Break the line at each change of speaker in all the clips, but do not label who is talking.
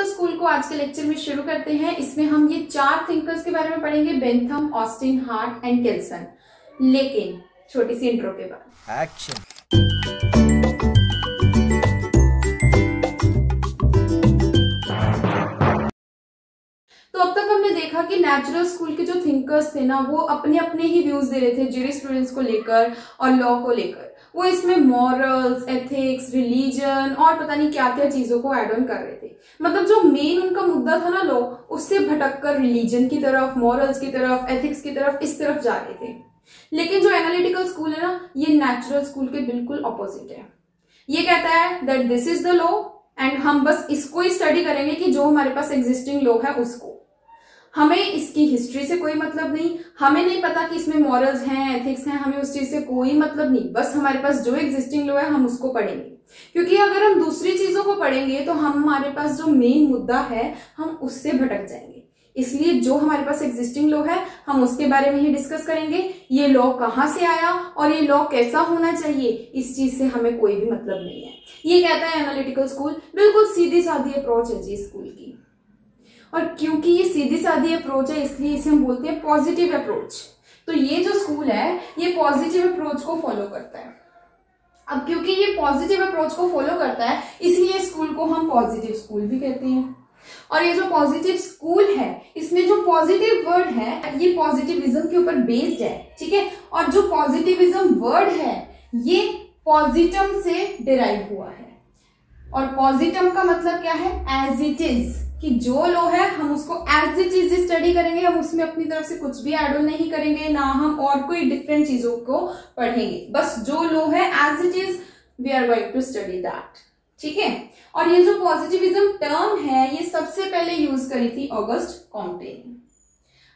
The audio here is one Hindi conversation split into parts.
स्कूल को आज के लेक्चर में शुरू करते हैं। इसमें हम ये 4 थिंकर्स के बारे में पढ़ेंगे, बेंथम, ऑस्टिन, हार्ट एंड केल्सन। लेकिन छोटी सी इंट्रो के बाद
एक्शन।
तो अब तक हमने देखा कि नेचुरल स्कूल के जो थिंकर्स थे ना, वो अपने अपने ही व्यूज दे रहे थे ज्यूरिस्प्रूडेंस को लेकर और लॉ को लेकर। वो इसमें मॉरल्स, एथिक्स, रिलीजन और पता नहीं क्या क्या चीजों को ऐड ऑन कर रहे थे। मतलब जो मेन उनका मुद्दा था ना लॉ, उससे भटककर रिलीजन की तरफ, मॉरल्स की तरफ, एथिक्स की तरफ, इस तरफ जा रहे थे। लेकिन जो एनालिटिकल स्कूल है ना, ये नेचुरल स्कूल के बिल्कुल ऑपोजिट है। ये कहता है that this is the law and हम बस इसको ही स्टडी करेंगे कि जो हमारे पास एग्जिस्टिंग लॉ है उसको। हमें इसकी हिस्ट्री से कोई मतलब नहीं, हमें नहीं पता कि इसमें मॉरल्स हैं, एथिक्स हैं, हमें उस चीज से कोई मतलब नहीं। बस हमारे पास जो एग्जिस्टिंग लॉ है हम उसको पढ़ेंगे, क्योंकि अगर हम दूसरी चीजों को पढ़ेंगे तो हमारे पास जो मेन मुद्दा है हम उससे भटक जाएंगे। इसलिए जो हमारे पास एग्जिस्टिंग लॉ है हम उसके बारे में ही डिस्कस करेंगे। ये लॉ कहाँ से आया और ये लॉ कैसा होना चाहिए, इस चीज से हमें कोई भी मतलब नहीं है। ये कहता है एनालिटिकल स्कूल। बिल्कुल सीधी सादी अप्रोच है जी स्कूल की, और क्योंकि ये सीधी सादी अप्रोच है इसलिए इसे हम बोलते हैं पॉजिटिव अप्रोच। तो ये जो स्कूल है ये पॉजिटिव अप्रोच को फॉलो करता है। अब क्योंकि ये पॉजिटिव अप्रोच को फॉलो करता है इसलिए स्कूल को हम पॉजिटिव स्कूल भी कहते हैं। और ये जो पॉजिटिव स्कूल है इसमें जो पॉजिटिव वर्ड है ये पॉजिटिविज्म के ऊपर बेस्ड है, ठीक है। और जो पॉजिटिविज्म वर्ड है ये पॉजिटम से डिराइव हुआ है। और पॉजिटम का मतलब क्या है? एज इट इज, कि जो लॉ है हम उसको एज इट इज स्टडी करेंगे। हम उसमें अपनी तरफ से कुछ भी ऐड ऑन नहीं करेंगे, ना हम और कोई डिफरेंट चीजों को पढ़ेंगे। बस जो लॉ है as it is we are going to study that, ठीक है। और ये जो पॉजिटिविज्म टर्म है ये सबसे पहले यूज करी थी ऑगस्ट कॉम्टे ने।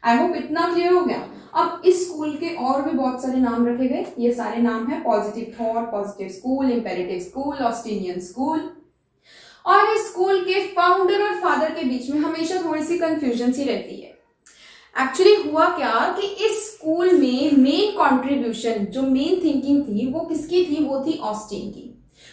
आई होप इतना क्लियर हो गया। अब इस स्कूल के और भी बहुत सारे नाम रखे गए। ये सारे नाम है positive thought, positive school, imperative school, Austinian school. और इस स्कूल के फाउंडर और फादर के बीच में हमेशा थोड़ी सी कंफ्यूजन सी रहती है। एक्चुअली हुआ क्या कि इस स्कूल में मेन कंट्रीब्यूशन, जो मेन थिंकिंग थी वो किसकी थी? वो थी ऑस्टिन की,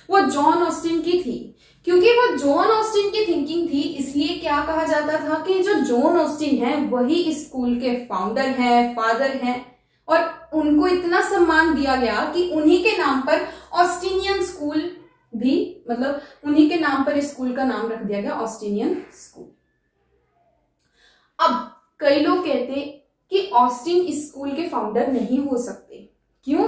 वो जॉन ऑस्टिन की थी। क्योंकि वो जॉन ऑस्टिन की थिंकिंग थी इसलिए क्या कहा जाता था कि जो जॉन ऑस्टिन है वही इस स्कूल के फाउंडर हैं, फादर हैं। और उनको इतना सम्मान दिया गया कि उन्हीं के नाम पर ऑस्टिनियन स्कूल भी, मतलब उन्हीं के नाम पर इस स्कूल का नाम रख दिया गया ऑस्टिनियन स्कूल। अब कई लोग कहते कि ऑस्टिन इस स्कूल के फाउंडर नहीं हो सकते। क्यों?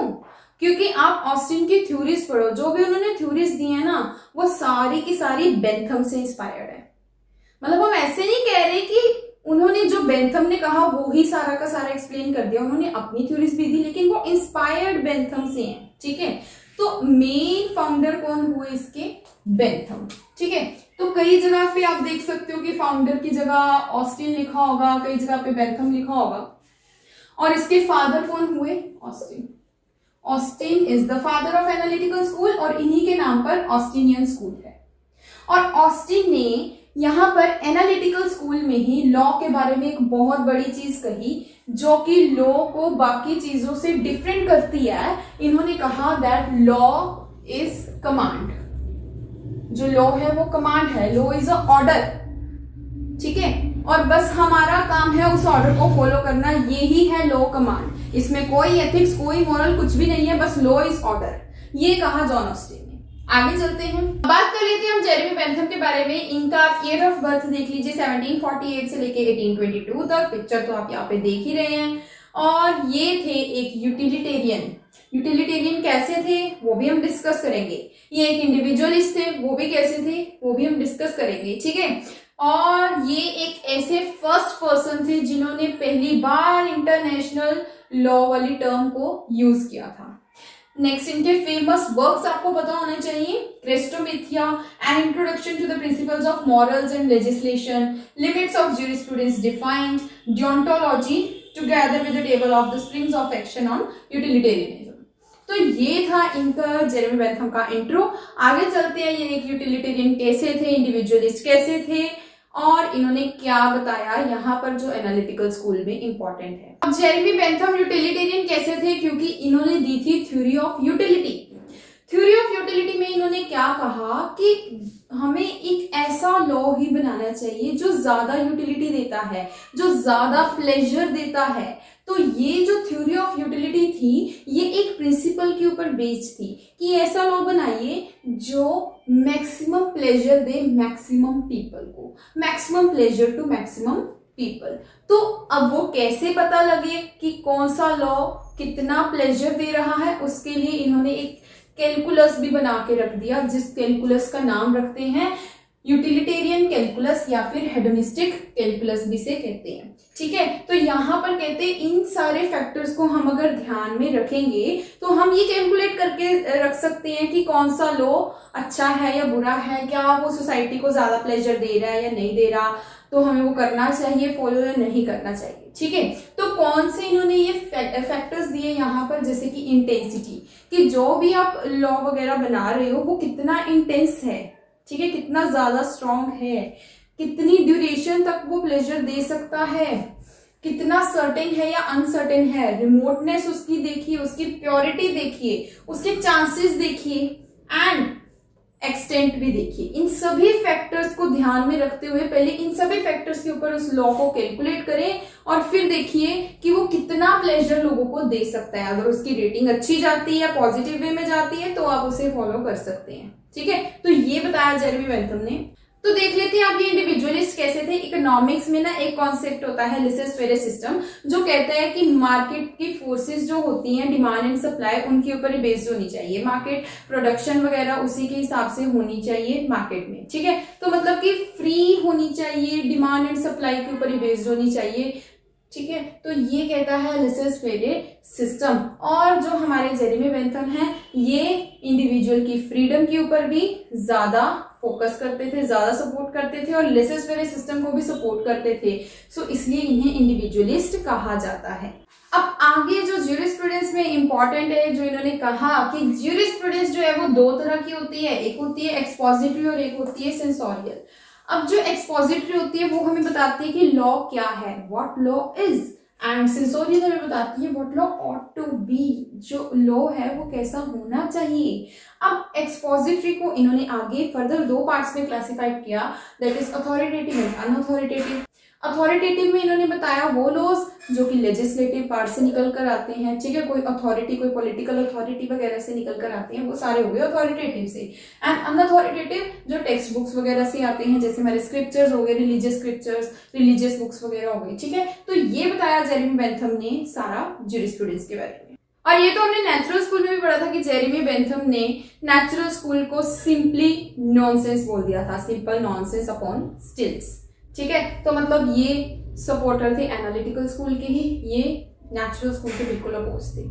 क्योंकि आप ऑस्टिन की थ्योरीज पढ़ो, जो भी उन्होंने थ्योरीज दी है ना वो सारी की सारी बेंथम से इंस्पायर्ड है। मतलब हम ऐसे नहीं कह रहे कि उन्होंने जो बेंथम ने कहा वो ही सारा का सारा एक्सप्लेन कर दिया। उन्होंने अपनी थ्योरीज भी दी लेकिन वो इंस्पायर्ड बेंथम से हैं, ठीक है। तो मेन फाउंडर कौन हुए इसके? बेंथम, ठीक है। तो कई जगह पे आप देख सकते हो कि फाउंडर की जगह ऑस्टिन लिखा होगा, कई जगह पे बेंथम लिखा होगा। और इसके फादर कौन हुए? Austin. Austin is the father of analytical school और इन्हीं के नाम पर ऑस्टिनियन स्कूल है। और ऑस्टिन ने यहाँ पर एनालिटिकल स्कूल में ही लॉ के बारे में एक बहुत बड़ी चीज कही जो कि लॉ को बाकी चीजों से डिफरेंट करती है। इन्होंने कहा दैट लॉ इज कमांड। जो लॉ है वो कमांड है, लॉ इज अ ऑर्डर, ठीक है। और बस हमारा काम है उस ऑर्डर को फॉलो करना, यही है लॉ कमांड। इसमें कोई एथिक्स, कोई मॉरल कुछ भी नहीं है, बस लॉ इज ऑर्डर। ये कहा जॉन ऑस्टिन ने। आगे चलते हैं, बात कर लेते हैं हम जेरेमी बेंथम के बारे में। इनका ईयर ऑफ बर्थ देख लीजिए 1748 से लेके 1822 तक। पिक्चर तो आप यहाँ पे देख ही रहे हैं। और ये थे एक यूटिलिटेरियन। यूटिलिटेरियन कैसे थे वो भी हम डिस्कस करेंगे। ये एक इंडिविजुअलिस्ट थे, वो भी कैसे थे वो भी हम डिस्कस करेंगे, ठीक है। और ये एक ऐसे फर्स्ट पर्सन थे जिन्होंने पहली बार इंटरनेशनल लॉ वाली टर्म को यूज किया था। नेक्स्ट इनके फेमस वर्क्स आपको पता होने चाहिए। Chrestomathia, an introduction to the principles of morals and legislation, limits of jurisprudence defined, deontology together with the table of the springs of action on utilitarianism. तो ये था इनका जेरेमी बेंथम का इंट्रो। आगे चलते हैं, ये एक यूटिलिटेरियन कैसे थे, इंडिविजुअलिस्ट कैसे थे और इन्होंने क्या बताया यहाँ पर जो एनालिटिकल स्कूल में इंपॉर्टेंट है। अब जेरेमी बेंथम यूटिलिटेरियन कैसे थे? क्योंकि इन्होंने दी थी theory of utility. Theory of utility में इन्होंने क्या कहा कि हमें एक ऐसा लॉ ही बनाना चाहिए जो ज्यादा यूटिलिटी देता है, जो ज्यादा प्लेजर देता है। तो ये जो थ्योरी ऑफ यूटिलिटी थी ये एक प्रिंसिपल के ऊपर बेस्ड थी कि ऐसा लॉ बनाइए जो मैक्सिमम प्लेजर दे मैक्सिमम पीपल को, maximum pleasure to maximum people. तो अब वो कैसे पता लगे कि कौन सा लॉ कितना प्लेजर दे रहा है, उसके लिए इन्होंने एक कैलकुलस भी बना के रख दिया, जिस कैलकुलस का नाम रखते हैं यूटिलिटेरियन कैलकुलस या फिर हेडोनिस्टिक कैलकुलस भी से कहते हैं। ठीक है, तो यहाँ पर कहते हैं इन सारे फैक्टर्स को हम अगर ध्यान में रखेंगे तो हम ये कैलकुलेट करके रख सकते हैं कि कौन सा लॉ अच्छा है या बुरा है, क्या वो सोसाइटी को ज्यादा प्लेजर दे रहा है या नहीं दे रहा, तो हमें वो करना चाहिए फॉलो या नहीं करना चाहिए। ठीक है, तो कौन से इन्होंने ये फैक्टर्स दिए यहाँ पर, जैसे कि इंटेंसिटी, कि जो भी आप लॉ वगैरह बना रहे हो वो कितना इंटेंस है, ठीक है, कितना ज्यादा स्ट्रॉन्ग है, कितनी ड्यूरेशन तक वो प्लेजर दे सकता है, कितना सर्टेन है या अनसर्टेन है, रिमोटनेस उसकी देखिए, उसकी प्योरिटी देखिए, उसके चांसेस देखिए एंड एक्सटेंट भी देखिए। इन सभी फैक्टर्स को ध्यान में रखते हुए पहले इन सभी फैक्टर्स के ऊपर उस लॉ को कैलकुलेट करें और फिर देखिए कि वो कितना प्लेजर लोगों को दे सकता है। अगर उसकी रेटिंग अच्छी जाती है या पॉजिटिव वे में जाती है तो आप उसे फॉलो कर सकते हैं। ठीक है, तो ये बताया जेरेमी बेंथम ने। तो देख लेते हैं आप ये इंडिविजुअलिस्ट कैसे थे। इकोनॉमिक्स में ना एक कॉन्सेप्ट होता है लेसर-फेयर सिस्टम, जो कहता है कि मार्केट की फोर्सेस जो होती हैं, डिमांड एंड सप्लाई, उनके ऊपर ही बेस्ड होनी चाहिए। मार्केट प्रोडक्शन वगैरह उसी के हिसाब से होनी चाहिए मार्केट में। ठीक है, तो मतलब कि फ्री होनी चाहिए, डिमांड एंड सप्लाई के ऊपर ही बेस्ड होनी चाहिए। ठीक है, तो ये कहता है लेसर-फेयर सिस्टम। और जो हमारे जेरेमी बेंथम हैं ये इंडिविजुअल की फ्रीडम के ऊपर भी ज्यादा फोकस करते थे, ज्यादा सपोर्ट करते थे और लेसर-फेयर सिस्टम को भी सपोर्ट करते थे। सो इसलिए इन्हें इंडिविजुअलिस्ट कहा जाता है। अब आगे जो ज्यूरिस्प्रूडेंस में इंपॉर्टेंट है, जो इन्होंने कहा कि ज्यूरिस्प्रूडेंस जो है वो दो तरह की होती है, एक होती है एक्सपोजिटरी और एक होती है सेंसोरियल। अब जो एक्सपोजिटरी होती है वो हमें बताती है कि लॉ क्या है, what law is, and censorial हमें बताती है what law ought to be, जो लॉ है वो कैसा होना चाहिए। अब एक्सपोजिटरी को इन्होंने आगे फर्दर दो पार्ट्स में क्लासिफाइड किया, that is authoritative and unauthoritative. Authoritative में इन्होंने बताया वो लॉज जो कि लेजिस्लेटिव पार्ट से निकल कर आते हैं। ठीक है, कोई अथॉरिटी, कोई पॉलिटिकल अथॉरिटी वगैरह से निकल कर आते हैं, वो सारे हो गए अथॉरिटेटिव से। एंड अनअथॉरिटेटिव जो टेक्स्ट बुक्स वगैरह से आते हैं, जैसे हमारे स्क्रिप्चर्स हो गए, रिलीजियस स्क्रिप्चर्स, रिलीजियस बुक्स वगैरह हो गई। ठीक है, तो ये बताया जेरेमी बेंथम ने सारा ज्यूरिस्प्रूडेंस के बारे में। और ये तो हमने नेचुरल स्कूल में भी पढ़ा था कि जेरेमी बेंथम ने नेचुरल स्कूल को सिंपली नॉनसेंस बोल दिया था, सिंपल नॉनसेंस अपॉन स्टिल्स। ठीक है, तो मतलब ये सपोर्टर थे एनालिटिकल स्कूल के ही, ये नेचुरल स्कूल के बिल्कुल अपोज थे।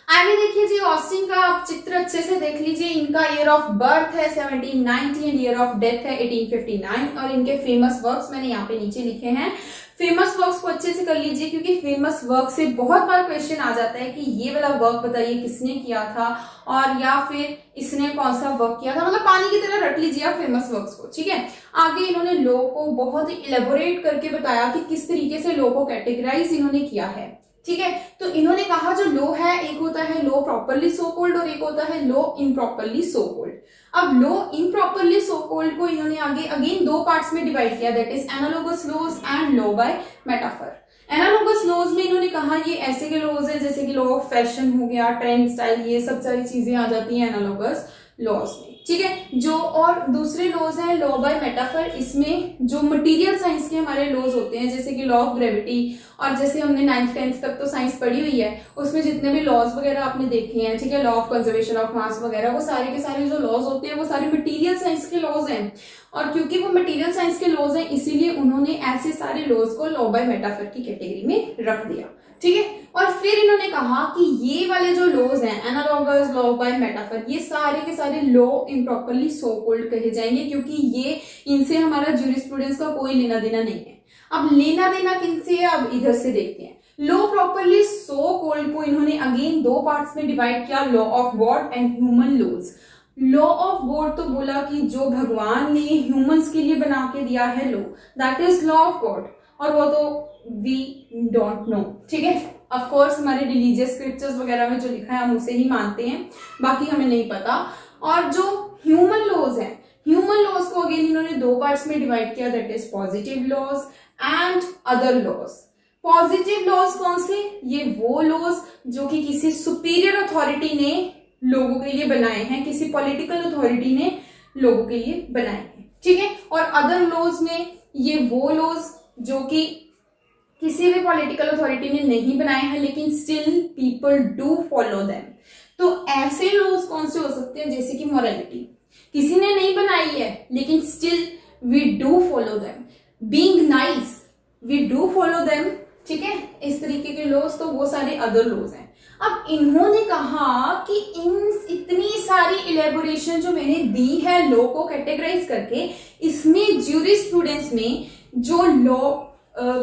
आगे देखिए जी, ऑस्टिन का आप चित्र अच्छे से देख लीजिए। इनका ईयर ऑफ बर्थ है 1790 एंड ईयर ऑफ डेथ है 1859 और इनके फेमस वर्क्स मैंने यहाँ पे नीचे लिखे हैं। फेमस वर्क्स को अच्छे से कर लीजिए क्योंकि फेमस वर्क से बहुत बार क्वेश्चन आ जाता है कि ये वाला वर्क बताइए किसने किया था, और या फिर इसने कौन सा वर्क किया था। मतलब पानी की तरह रट लीजिए आप फेमस वर्क्स को। ठीक है, आगे इन्होंने लॉ को बहुत ही इलेबोरेट करके बताया कि किस तरीके से लॉ को कैटेगराइज इन्होंने किया है। ठीक है, तो इन्होंने कहा जो लॉ है, एक होता है लॉ प्रॉपरली सो कॉल्ड और एक होता है लॉ इम्प्रॉपरली सो कॉल्ड। अब लॉ इम्प्रॉपरली सो कॉल्ड को इन्होंने आगे अगेन दो पार्ट्स में डिवाइड किया, that is analogous laws and law by metaphor. Analogous laws में इन्होंने कहा ये ऐसे के लॉज है जैसे कि लॉ ऑफ फैशन हो गया, ट्रेंड स्टाइल, ये सब सारी चीजें आ जाती हैं एनालोगस लॉज में। ठीक है, जो और दूसरे लॉज हैं लॉ बाय मेटाफर, इसमें जो मटेरियल साइंस के हमारे लॉज होते हैं जैसे कि लॉ ऑफ ग्रेविटी, और जैसे हमने 9th 10th तक तो साइंस पढ़ी हुई है, उसमें जितने भी लॉज वगैरह आपने देखे हैं, ठीक है, law of conservation of mass वगैरह, वो सारे के सारे जो लॉज होते हैं वो सारे मटेरियल साइंस के लॉज हैं। और क्योंकि वो मटेरियल साइंस के लॉज हैं इसीलिए उन्होंने ऐसे सारे लॉज को लॉ बाय मेटाफर की कैटेगरी में रख दिया। ठीक है, और फिर इन्होंने कहा कि ये वाले जो लॉज हैं एनालॉगस, लॉ बाय मेटाफर, ये सारे के सारे लॉ इम्प्रॉपरली सो कॉल्ड कहे जाएंगे क्योंकि ये इनसे हमारा ज्यूरिस्प्रूडेंस का कोई लेना देना नहीं है। अब लेना देना किनसे है, अब इधर से देखते हैं। लॉ प्रॉपरली सो कॉल्ड को इन्होंने अगेन दो पार्ट्स में डिवाइड किया, law of God and human laws. Law of God तो बोला कि जो भगवान ने ह्यूमंस के लिए बना के दिया है law, that is law of God, और वो तो वी डोंट नो। ठीक है, ऑफ कोर्स हमारे रिलीजियस स्क्रिप्चर्स वगैरह में जो लिखा है हम उसे ही मानते हैं, बाकी हमें नहीं पता। और जो ह्यूमन लॉज है, ह्यूमन लॉज को अगेन इन्होंने दो पार्ट्स में डिवाइड किया, that is positive laws and other laws. Positive laws कौन से? ये वो लॉज जो कि किसी सुपीरियर अथॉरिटी ने लोगों के लिए बनाए हैं, किसी पॉलिटिकल अथॉरिटी ने लोगों के लिए बनाए हैं, ठीक है। और अदर लॉज में ये वो लॉज जो कि किसी भी पॉलिटिकल अथॉरिटी ने नहीं बनाए हैं लेकिन still people do follow them. तो ऐसे लॉज कौन से हो सकते हैं? जैसे कि मोरालिटी, किसी ने नहीं बनाई है लेकिन still we do follow them. Being nice, we do follow them, ठीक है। इस तरीके के लॉज, तो वो सारे अदर लॉज हैं। अब इन्होंने कहा कि इतनी सारी इलेबोरेशन जो मैंने दी है लॉ को कैटेगराइज करके, इसमें ज्यूरिस्प्रूडेंस में जो लॉ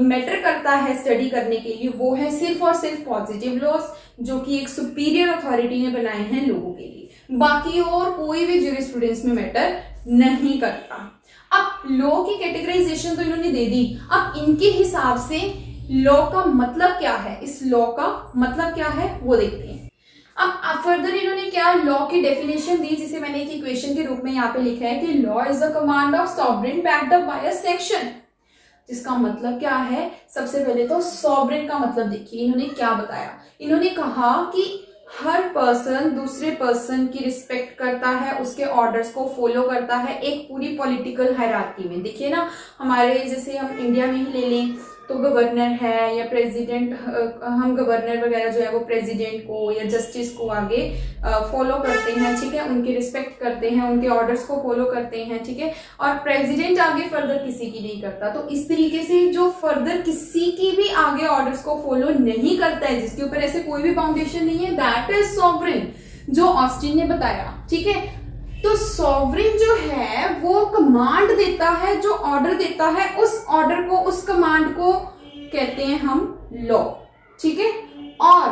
मैटर करता है स्टडी करने के लिए वो है सिर्फ और सिर्फ पॉजिटिव लॉज जो कि एक सुपीरियर अथॉरिटी ने बनाए हैं लोगों के लिए। बाकी और कोई भी ज्यूरिस्प्रूडेंस में मैटर नहीं करता। अब लॉ की कैटेगराइजेशन तो इन्होंने दे दी, अब इनके हिसाब से लॉ का मतलब क्या है, इस लॉ का मतलब क्या है वो देखते हैं। अब फर्दर इन्होंने क्या लॉ की डेफिनेशन दी, जिसे मैंने एक इक्वेशन के रूप में यहाँ पे लिखा है कि law is the command of sovereign backed up by a section. जिसका मतलब क्या है, सबसे पहले तो सॉवरेन का मतलब देखिए इन्होंने क्या बताया। इन्होंने कहा कि हर पर्सन दूसरे पर्सन की रिस्पेक्ट करता है, उसके ऑर्डर्स को फॉलो करता है एक पूरी पॉलिटिकल हायरार्की में। देखिए ना, हमारे जैसे हम इंडिया में ही ले लें तो गवर्नर है या प्रेसिडेंट, हम गवर्नर वगैरह जो है वो प्रेसिडेंट को या जस्टिस को आगे फॉलो करते हैं, ठीक है, उनकी रिस्पेक्ट करते हैं, उनके ऑर्डर्स को फॉलो करते हैं, ठीक है। और प्रेसिडेंट आगे फर्दर किसी की नहीं करता। तो इस तरीके से जो फर्दर किसी की भी आगे ऑर्डर्स को फॉलो नहीं करता है, जिसके ऊपर ऐसे कोई भी फाउंडेशन नहीं है, दैट इज सॉवरेन, जो ऑस्टिन ने बताया, ठीक है। तो सॉवरेन जो है वो कमांड देता है, जो ऑर्डर देता है उस ऑर्डर को, उस कमांड को कहते हैं हम लॉ, ठीक है। और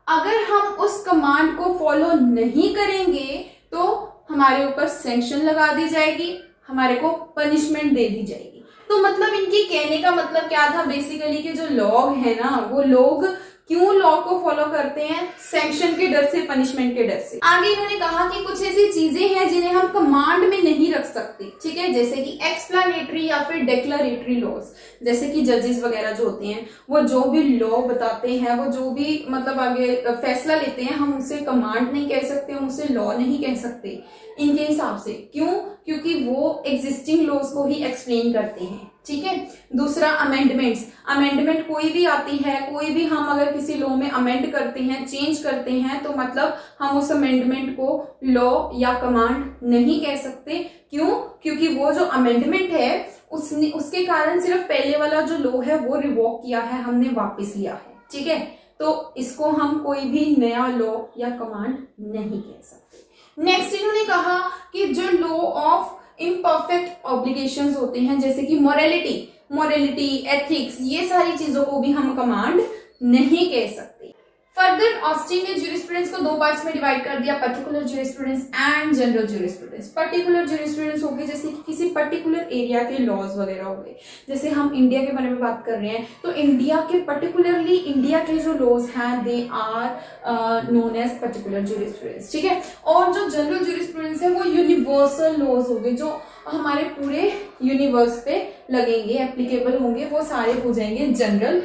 अगर हम उस कमांड को फॉलो नहीं करेंगे तो हमारे ऊपर सैंक्शन लगा दी जाएगी, हमारे को पनिशमेंट दे दी जाएगी। तो मतलब इनके कहने का मतलब क्या था बेसिकली कि जो लोग है ना, वो लोग क्यों लॉ को फॉलो करते हैं? सैंक्शन के डर से, पनिशमेंट के डर से। आगे इन्होंने कहा कि कुछ ऐसी चीजें हैं जिन्हें हम कमांड में नहीं रख सकते, ठीक है, जैसे कि एक्सप्लेनेटरी या फिर डेक्लरेटरी लॉज। जैसे कि जजेस वगैरह जो होते हैं वो जो भी लॉ बताते हैं, वो जो भी मतलब आगे फैसला लेते हैं, हम उसे कमांड नहीं कह सकते, हम उसे लॉ नहीं कह सकते इनके हिसाब से। क्यों? क्योंकि वो एग्जिस्टिंग लॉज को ही एक्सप्लेन करते हैं, ठीक है। दूसरा अमेंडमेंट्स, अमेंडमेंट कोई भी आती है, कोई भी हम अगर किसी लॉ में अमेंड करते हैं, चेंज करते हैं, तो मतलब हम उस अमेंडमेंट को लॉ या कमांड नहीं कह सकते। क्यों? क्योंकि वो जो अमेंडमेंट है उसके कारण सिर्फ पहले वाला जो लॉ है वो रिवोक किया है, हमने वापस लिया है, ठीक है। तो इसको हम कोई भी नया लॉ या कमांड नहीं कह सकते। नेक्स्ट इन्होंने कहा कि जो लॉ ऑफ इम्परफेक्ट ऑब्लिगेशंस होते हैं, जैसे कि मोरालिटी, एथिक्स, ये सारी चीजों को भी हम कमांड नहीं कह सकते। फर्दर ऑस्टिन ने ज्यूरिस्प्रूडेंस को दो पार्ट्स में डिवाइड कर दिया, particular jurisprudence and general jurisprudence. Particular jurisprudence हो गए जैसे कि किसी पर्टिकुलर एरिया के लॉज वगैरह हो गए। जैसे हम इंडिया के बारे में बात कर रहे हैं तो इंडिया के पर्टिकुलरली इंडिया के जो लॉज हैं they are known as particular jurisprudence, ठीक है। और जो जनरल ज्यूरिस्प्रूडेंस है वो यूनिवर्सल लॉज हो गए, जो हमारे पूरे यूनिवर्स पे लगेंगे, एप्लीकेबल होंगे, वो सारे हो जाएंगे जनरल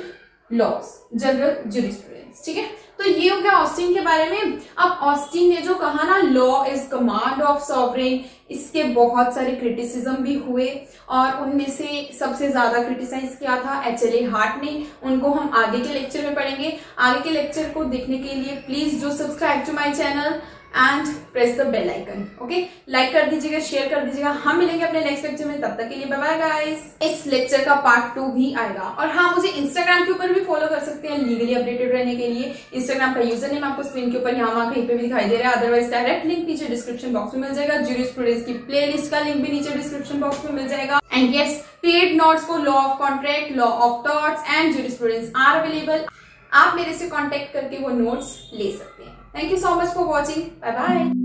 लॉज, जनरल ज्यूरिस्प्रूडेंस, ठीक है। तो ये हो गया ऑस्टिन के बारे में। अब ऑस्टिन ने जो कहा ना law is command of sovereign, इसके बहुत सारे क्रिटिसिज्म भी हुए और उनमें से सबसे ज्यादा क्रिटिसाइज किया था HLA हार्ट ने। उनको हम आगे के लेक्चर में पढ़ेंगे। आगे के लेक्चर को देखने के लिए please do subscribe to my channel and press the bell icon, okay. Like कर दीजिएगा, शेयर कर दीजिएगा। हम मिलेंगे अपने नेक्स्ट लेक्चर में, तब तक के लिए बाय बाय गाइस। इस लेक्चर का पार्ट 2 भी आएगा। और हाँ, मुझे इंस्टाग्राम के ऊपर भी फॉलो कर सकते हैं लीगली अपडेटेड रहने के लिए। इंस्टाग्राम का यूजर नेम आपको स्क्रीन के ऊपर यहाँ कहीं पे भी दिखाई दे रहा है, अदरवाइज डायरेक्ट लिंक नीचे डिस्क्रिप्शन बॉक्स में मिल जाएगा। ज्यूरिस्प्रूडेंस की प्लेलिस्ट का लिंक भी नीचे डिस्क्रिप्शन बॉक्स में मिल जाएगा। And yes, paid notes for law of contract, law of torts and jurisprudence are available. आप मेरे से कॉन्टेक्ट करके वो नोट्स ले सकते हैं। Thank you so much for watching. Bye bye.